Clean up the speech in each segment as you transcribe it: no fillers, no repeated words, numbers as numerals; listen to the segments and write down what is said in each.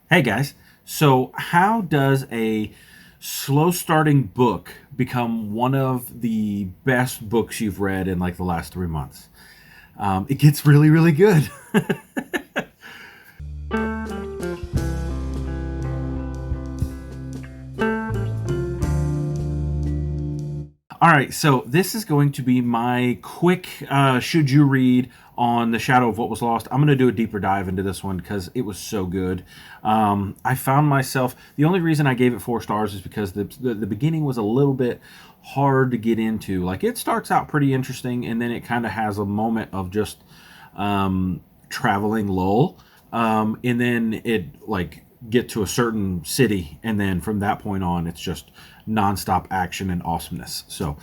Hey guys, so how does a slow starting book become one of the best books you've read in like the last 3 months? It gets really, really good. All right, so this is going to be my quick should you read on The Shadow of What Was Lost. I'm going to do a deeper dive into this one because it was so good. I found myself, the only reason I gave it 4 stars is because the beginning was a little bit hard to get into. Like, it starts out pretty interesting, and then it kind of has a moment of just traveling lull. And then it, like, get to a certain city, and then from that point on it's just nonstop action and awesomeness. So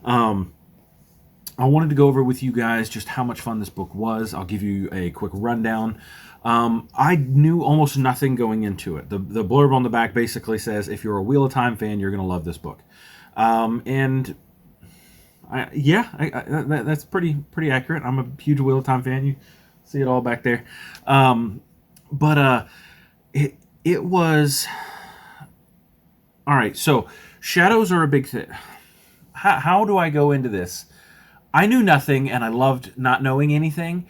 I wanted to go over with you guys just how much fun this book was. I'll give you a quick rundown. I knew almost nothing going into it. The blurb on the back basically says, if you're a Wheel of Time fan, you're going to love this book. And that's pretty accurate. I'm a huge Wheel of Time fan. You see it all back there. But it was all right. So shadows are a big thing. How do I go into this? I knew nothing, and I loved not knowing anything.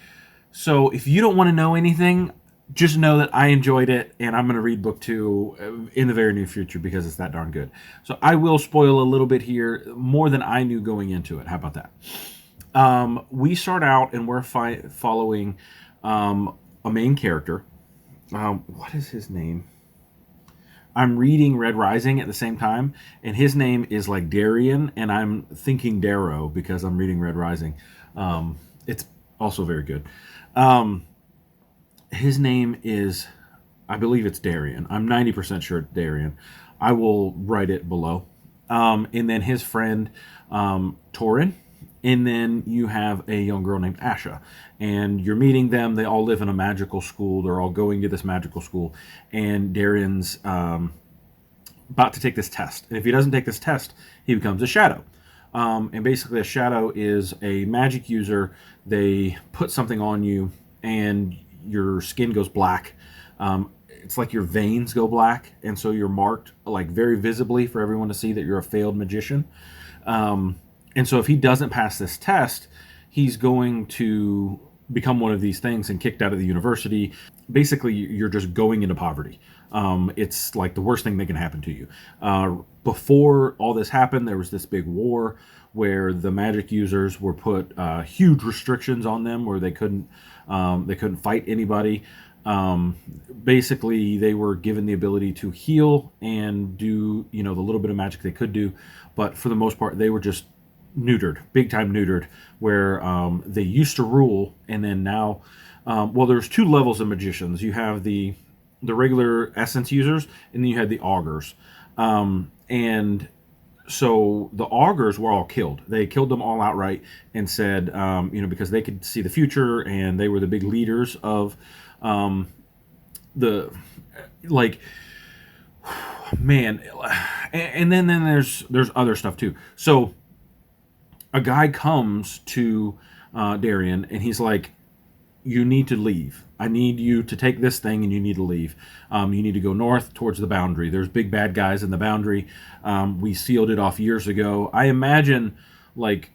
So if you don't want to know anything, just know that I enjoyed it, and I'm going to read book 2 in the very near future because it's that darn good. So I will spoil a little bit here, more than I knew going into it. How about that? We start out, and we're following a main character. What is his name? I'm reading Red Rising at the same time, and his name is like Darian, and I'm thinking Darrow because I'm reading Red Rising. It's also very good. Um, his name is, I believe it's Darian. I'm 90% sure it's Darian. I will write it below. And then his friend, Torin. And then you have a young girl named Asha. And you're meeting them. They all live in a magical school. They're all going to this magical school. And Darian's about to take this test. And if he doesn't take this test, he becomes a shadow. And basically, a shadow is a magic user. They put something on you, and your skin goes black. It's like your veins go black, and so you're marked like very visibly for everyone to see that you're a failed magician. And so if he doesn't pass this test, he's going to become one of these things and kicked out of the university. Basically, you're just going into poverty. It's like the worst thing that can happen to you. Before all this happened, there was this big war where the magic users were put huge restrictions on them, where they couldn't fight anybody. Basically, they were given the ability to heal and do the little bit of magic they could do, but for the most part, they were just neutered, big time neutered, where they used to rule, and then now, well, there's 2 levels of magicians. You have the regular essence users, and then you had the augurs. And so the augurs were all killed. They killed them all outright and said, because they could see the future, and they were the big leaders of the like man. And then there's other stuff too. So a guy comes to Darian, and he's like, you need to leave. I need you to take this thing, and you need to leave. You need to go north towards the boundary. There's big bad guys in the boundary. We sealed it off years ago. I imagine like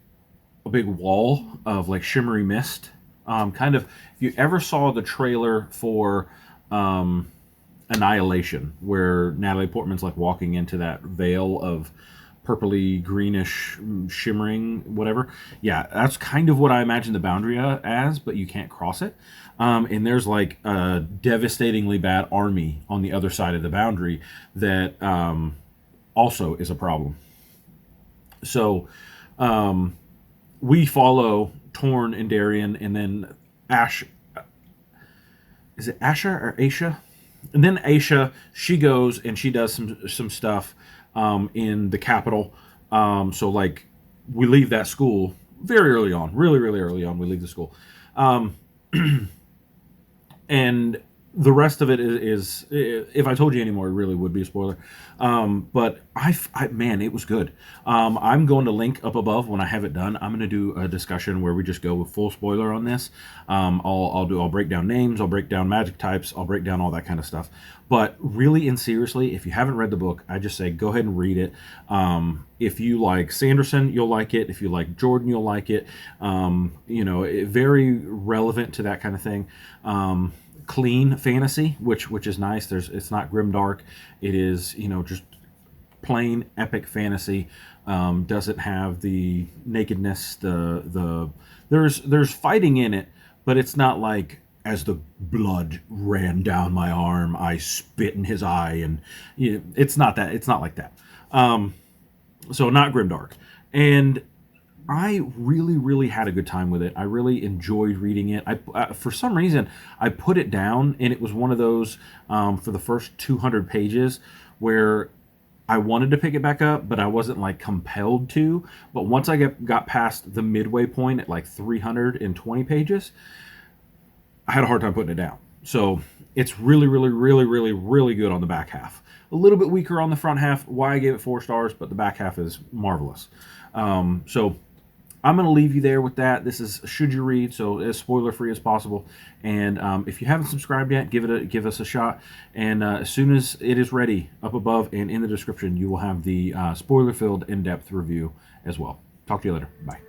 a big wall of like shimmery mist. Kind of, if you ever saw the trailer for Annihilation, where Natalie Portman's like walking into that veil of purpley greenish shimmering whatever. Yeah, that's kind of what I imagine the boundary as, but you can't cross it. And there's like a devastatingly bad army on the other side of the boundary that also is a problem. So we follow Torn and Darian, and then Ash. Is it Asha or Aisha? And then Aisha, she goes and she does some stuff in the capital. So like we leave that school very early on, really really early on. We leave the school, and The rest of it is if I told you anymore, it really would be a spoiler. But man, it was good. I'm going to link up above when I have it done. I'm going to do a discussion where we just go with full spoiler on this. I'll break down names, I'll break down magic types, I'll break down all that kind of stuff. But really and seriously, if you haven't read the book, I just say go ahead and read it. If you like Sanderson, you'll like it. If you like Jordan, you'll like it. Very relevant to that kind of thing. Clean fantasy, which is nice. It's not grimdark. It is just plain epic fantasy. Doesn't have the nakedness. There's fighting in it, but it's not like as the blood ran down my arm, I spit in his eye, and it's not that. It's not like that. So not grimdark, and I really, really had a good time with it. I really enjoyed reading it. For some reason, I put it down, and it was one of those for the first 200 pages where I wanted to pick it back up, but I wasn't like compelled to. But once I got past the midway point at like 320 pages, I had a hard time putting it down. So it's really, really, really, really, really good on the back half. A little bit weaker on the front half. Why I gave it 4 stars, but the back half is marvelous. So I'm going to leave you there with that. This is Should You Read, so as spoiler free as possible. And if you haven't subscribed yet, give us a shot. And as soon as it is ready, up above and in the description, you will have the spoiler filled in depth review as well. Talk to you later. Bye.